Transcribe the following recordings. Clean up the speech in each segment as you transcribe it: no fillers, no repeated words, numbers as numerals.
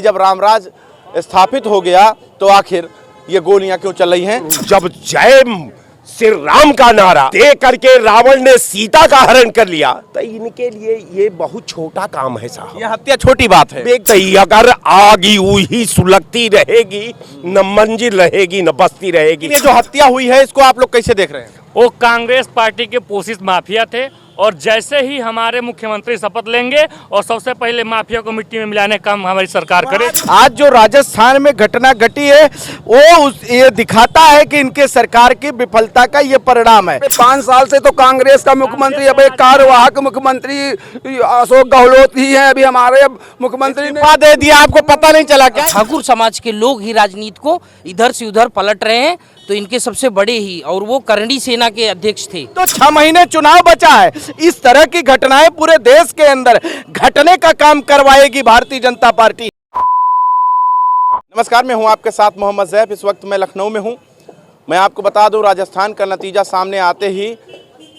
जब रामराज स्थापित हो गया तो आखिर ये गोलियां क्यों चल रही हैं? जब जय श्री राम का नारा दे करके रावण ने सीता का हरण कर लिया तो इनके लिए ये बहुत छोटा काम है साहब। ये हत्या छोटी बात है। अगर आगी ही सुलगती रहेगी, न मंजिल रहेगी न बस्ती रहेगी। ये जो हत्या हुई है इसको आप लोग कैसे देख रहे हैं? वो कांग्रेस पार्टी के पोषित माफिया थे और जैसे ही हमारे मुख्यमंत्री शपथ लेंगे और सबसे पहले माफिया को मिट्टी में मिलाने का काम हमारी सरकार करे। आज जो राजस्थान में घटना घटी है वो ये दिखाता है कि इनके सरकार की विफलता का ये परिणाम है। 5 साल से तो कांग्रेस का मुख्यमंत्री, अब एक कार्यवाहक मुख्यमंत्री अशोक गहलोत ही है। अभी हमारे मुख्यमंत्री ने दे दिया, आपको पता नहीं चला क्या? ठाकुर समाज के लोग ही राजनीति को इधर से उधर पलट रहे हैं, तो इनके सबसे बड़े ही और वो करणी सेना के अध्यक्ष थे। तो 6 महीने चुनाव बचा है, इस तरह की घटनाएं पूरे देश के अंदर घटने का काम करवाएगी भारतीय जनता पार्टी। नमस्कार, मैं हूं आपके साथ मोहम्मद जैफ। इस वक्त मैं लखनऊ में हूं। मैं आपको बता दूं, राजस्थान का नतीजा सामने आते ही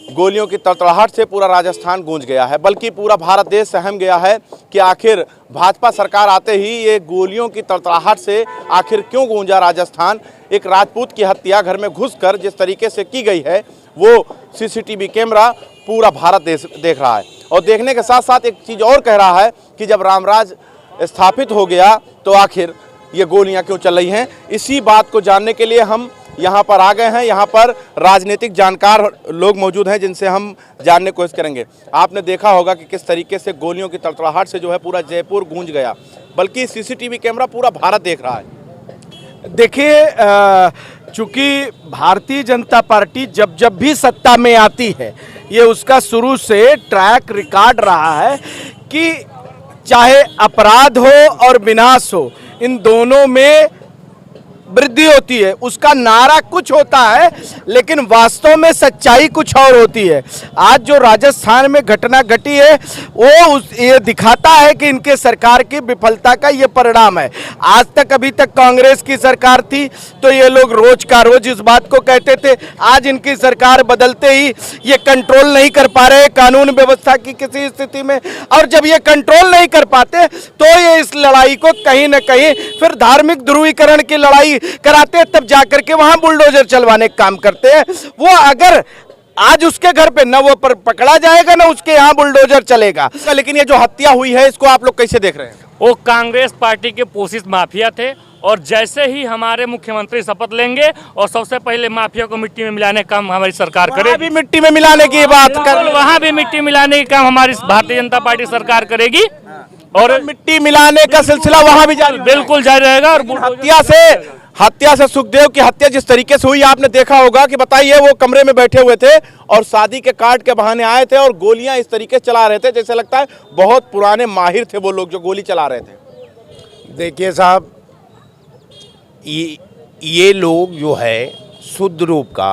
गोलियों की तड़तड़ाहट से पूरा राजस्थान गूंज गया है, बल्कि पूरा भारत देश सहम गया है कि आखिर भाजपा सरकार आते ही ये गोलियों की तड़तड़ाहट से आखिर क्यों गूंजा राजस्थान। एक राजपूत की हत्या घर में घुसकर जिस तरीके से की गई है वो सीसीटीवी कैमरा पूरा भारत देख रहा है, और देखने के साथ साथ एक चीज़ और कह रहा है कि जब रामराज स्थापित हो गया तो आखिर ये गोलियां क्यों चल रही हैं। इसी बात को जानने के लिए हम यहाँ पर आ गए हैं। यहाँ पर राजनीतिक जानकार लोग मौजूद हैं जिनसे हम जानने की कोशिश करेंगे। आपने देखा होगा कि किस तरीके से गोलियों की तड़तड़ाहट से जो है पूरा जयपुर गूंज गया, बल्कि सीसीटीवी कैमरा पूरा भारत देख रहा है। देखिए, चूंकि भारतीय जनता पार्टी जब भी सत्ता में आती है, ये उसका शुरू से ट्रैक रिकॉर्ड रहा है कि चाहे अपराध हो और विनाश हो, इन दोनों में वृद्धि होती है। उसका नारा कुछ होता है लेकिन वास्तव में सच्चाई कुछ और होती है। आज जो राजस्थान में घटना घटी है वो ये दिखाता है कि इनके सरकार की विफलता का ये परिणाम है। आज तक अभी तक कांग्रेस की सरकार थी तो ये लोग रोज का रोज इस बात को कहते थे। आज इनकी सरकार बदलते ही ये कंट्रोल नहीं कर पा रहे कानून व्यवस्था की किसी स्थिति में, और जब ये कंट्रोल नहीं कर पाते तो ये इस लड़ाई को कहीं ना कहीं फिर धार्मिक ध्रुवीकरण की लड़ाई कराते हैं, तब जाकर के वहां बुलडोजर चलवाने का काम करते हैं। वो अगर आज उसके घर पे न वो पर पकड़ा जाएगा न उसके यहाँ बुलडोजर चलेगा। लेकिन ये जो हत्या हुई है इसको आप लोग कैसे देख रहे हैं? वो कांग्रेस पार्टी के पोषित माफिया थे और जैसे ही हमारे मुख्यमंत्री शपथ लेंगे और सबसे पहले माफिया को मिट्टी में मिलाने का काम हमारी सरकार करे। भी मिट्टी में मिलाने की बात कर, वहाँ भी मिट्टी मिलाने का काम हमारी भारतीय जनता पार्टी सरकार करेगी और मिट्टी मिलाने का सिलसिला वहां भी जारी, बिल्कुल जारी रहेगा। और हत्या से सुखदेव की हत्या जिस तरीके से हुई आपने देखा होगा कि बताइए, वो कमरे में बैठे हुए थे और शादी के कार्ड के बहाने आए थे और गोलियां इस तरीके से चला रहे थे जैसे लगता है बहुत पुराने माहिर थे वो लोग जो गोली चला रहे थे। देखिए साहब, ये लोग जो है शुद्ध रूप का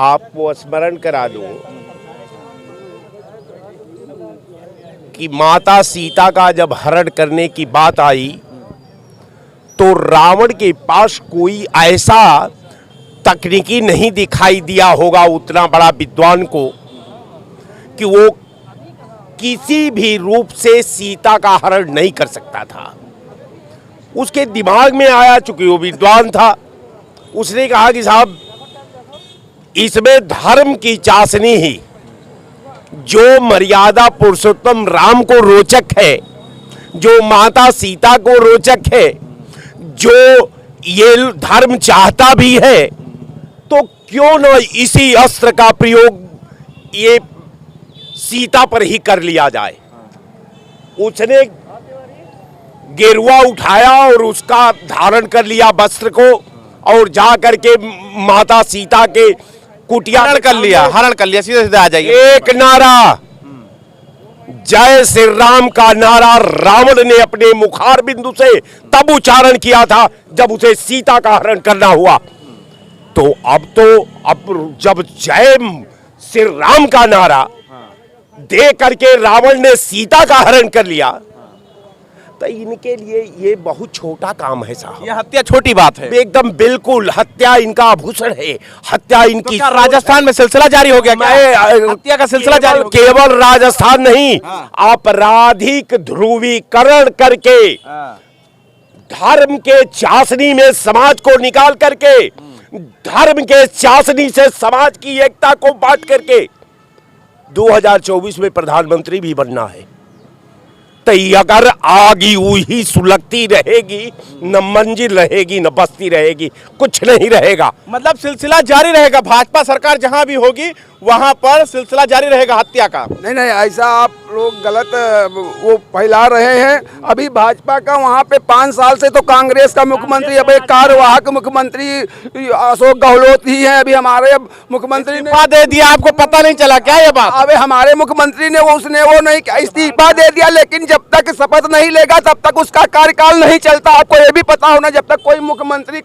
आपको स्मरण करा दूं कि माता सीता का जब हरण करने की बात आई तो रावण के पास कोई ऐसा तकनीकी नहीं दिखाई दिया होगा उतना बड़ा विद्वान को कि वो किसी भी रूप से सीता का हरण नहीं कर सकता था। उसके दिमाग में आया, चूंकि वो विद्वान था, उसने कहा कि साहब इसमें धर्म की चाशनी ही, जो मर्यादा पुरुषोत्तम राम को रोचक है, जो माता सीता को रोचक है, जो ये धर्म चाहता भी है, तो क्यों न इसी अस्त्र का प्रयोग ये सीता पर ही कर लिया जाए। उसने गेरुआ उठाया और उसका धारण कर लिया वस्त्र को और जा करके माता सीता के कुटिया हरण कर लिया, सीधे सीधे आ जाइए। एक नारा जय श्री राम का नारा रावण ने अपने मुखार बिंदु से तब उच्चारण किया था जब उसे सीता का हरण करना हुआ। तो अब जब जय श्री राम का नारा दे करके रावण ने सीता का हरण कर लिया तो इनके लिए ये बहुत छोटा काम है साहब। ये हत्या छोटी बात है एकदम बिल्कुल। हत्या इनका आभूषण है, हत्या इनकी। तो राजस्थान में सिलसिला जारी हो गया क्या? हत्या का सिलसिला जारी हो गया? केवल राजस्थान नहीं, आपराधिक ध्रुवीकरण करके धर्म के चाशनी में समाज को निकाल करके, धर्म के चाशनी से समाज की एकता को बांट करके 2024 में प्रधानमंत्री भी बनना है। तो अगर आगी वही सुलगती रहेगी, न मंजिल रहेगी, न बस्ती रहेगी, कुछ नहीं रहेगा। मतलब सिलसिला जारी रहेगा, भाजपा सरकार जहां भी होगी वहां पर सिलसिला जारी रहेगा हत्या का। नहीं नहीं, ऐसा आप लोग गलत वो फैला रहे हैं। अभी भाजपा का वहाँ पे 5 साल से तो कांग्रेस का मुख्यमंत्री, अब एक कार्यवाहक मुख्यमंत्री अशोक गहलोत ही है। अभी हमारे मुख्यमंत्री ने इस्तीफा दे दिया, आपको पता नहीं चला क्या ये बात? अबे हमारे मुख्यमंत्री ने उसने वो नहीं इस्तीफा दे दिया, लेकिन जब तक शपथ नहीं लेगा तब तक उसका कार्यकाल नहीं चलता। आपको ये भी पता होना, जब तक कोई मुख्यमंत्री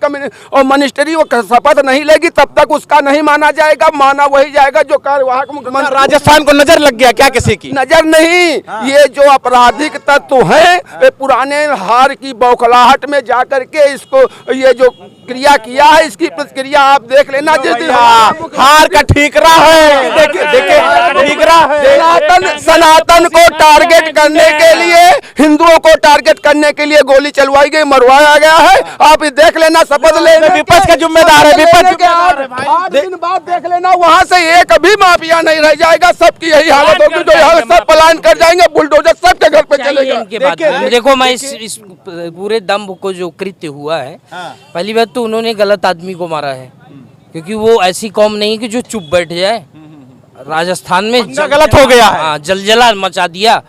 और मिनिस्ट्री वो शपथ नहीं लेगी तब तक उसका नहीं माना जाएगा। माना वही जाएगा जो कार्यवाहक मुख्यमंत्री। राजस्थान को नजर लग गया क्या किसी की? नजर नहीं, ये जो आपराधिक तत्व हैं वे पुराने हार की बौखलाहट में जाकर के इसको ये जो क्रिया किया है, इसकी प्रतिक्रिया आप देख लेना। जिस दिन हार का ठीकरा है, देखिए ठीकरा है। सनातन को टारगेट करने के लिए, हिंदुओं को टारगेट करने के लिए गोली चलवाई गई, मरवाया गया है। आप ये देख लेना, शपथ लेना। विपक्ष का जिम्मेदार है, विपक्ष के 8 दिन बाद देख लेना, वहाँ से एक भी माफिया नहीं रह जाएगा। सबकी यही हालत होगी, जो यहाँ सब पलायन कर जाएंगे, बुलडोजर सबके घर पे चलेगा। इनके बाद देखो, मैं इस पूरे दम्भ को जो कृत्य हुआ है, पहली बात तो उन्होंने गलत आदमी को मारा है, क्योंकि वो ऐसी कौम नहीं कि जो चुप बैठ जाए। राजस्थान में गलत हो गया है। हाँ, जलजला मचा दिया।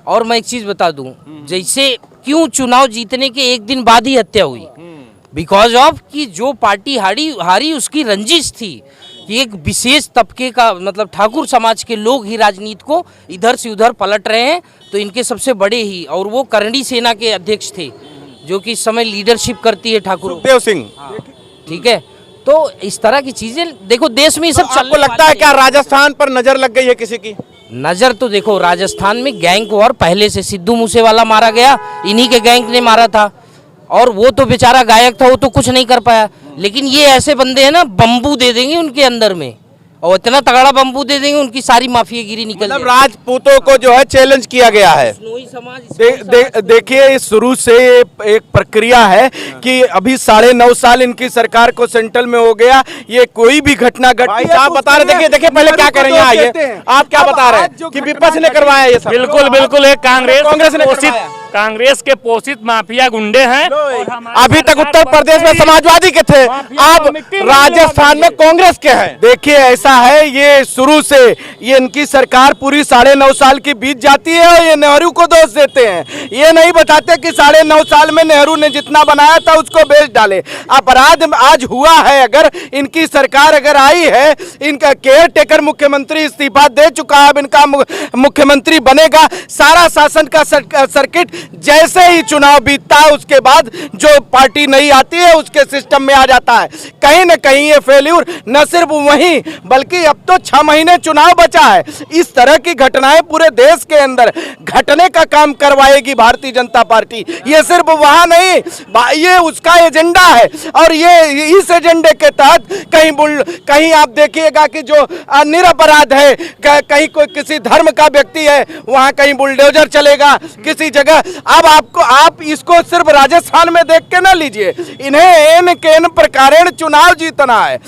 और मैं एक चीज बता दूं, जैसे क्यों चुनाव जीतने के एक दिन बाद ही हत्या हुई, बिकॉज ऑफ कि जो पार्टी हारी उसकी रंजिश थी कि एक विशेष तबके का, मतलब ठाकुर समाज के लोग ही राजनीति को इधर से उधर पलट रहे हैं। तो इनके सबसे बड़े ही, और वो करणी सेना के अध्यक्ष थे जो कि इस समय लीडरशिप करती है ठाकुर देव सिंह। ठीक है, तो इस तरह की चीजें देखो देश में ये सब आपको लगता है क्या राजस्थान पर नजर लग गई है किसी की? नजर तो देखो, राजस्थान में गैंग वॉर पहले से, सिद्धू मूसेवाला मारा गया, इन्हीं के गैंग ने मारा था। और वो तो बेचारा गायक था, वो तो कुछ नहीं कर पाया। लेकिन ये ऐसे बंदे हैं ना, बम्बू दे देंगे उनके अंदर में, और इतना तगड़ा बम्बू दे देंगे उनकी सारी माफियागिरी निकल मतलब जाएगी। राजपूतों को जो है चैलेंज किया गया है। देखिए, शुरू से एक प्रक्रिया है कि अभी 9.5 साल इनकी सरकार को सेंट्रल में हो गया। ये कोई भी घटना घटती है, आप बता रहे, देखिए पहले क्या कर रहे हैं आइए, आप क्या बता रहे हैं कि विपक्ष ने करवाया ये सब? बिल्कुल बिल्कुल, एक कांग्रेस ने पोषित, करवाया। कांग्रेस के पोषित माफिया गुंडे हैं। अभी तक उत्तर प्रदेश में समाजवादी के थे, अब राजस्थान में कांग्रेस के हैं। देखिए, ऐसा है, ये शुरू से ये इनकी सरकार पूरी 9.5 साल की बीत जाती है और ये नेहरू को दोष देते हैं। ये नहीं बताते कि 9.5 साल में नेहरू ने जितना बनाया था उसको बेच डाले। अपराध आज हुआ है, अगर इनकी सरकार अगर आई है, इनका केयर टेकर मुख्यमंत्री इस्तीफा दे चुका है, अब इनका मुख्यमंत्री बनेगा। सारा शासन का सर्किट जैसे ही चुनाव बीतता है उसके बाद जो पार्टी नहीं आती है उसके सिस्टम में आ जाता है। कहीं न कहीं ये फेल्यूर न सिर्फ वहीं, बल्कि अब तो 6 महीने चुनाव बचा है। इस तरह की घटनाएं पूरे देश के अंदर घटने का काम करवाएगी भारतीय जनता पार्टी। ये सिर्फ वहां नहीं, ये उसका एजेंडा है। और ये इस एजेंडे के तहत कहीं आप देखिएगा कि जो निरपराध है, कहीं कोई किसी धर्म का व्यक्ति है, वहां कहीं बुलडोजर चलेगा किसी जगह। अब आप इसको सिर्फ राजस्थान में देख के ना लीजिए, इन्हें एन केन प्रकारेण चुनाव जीतना है।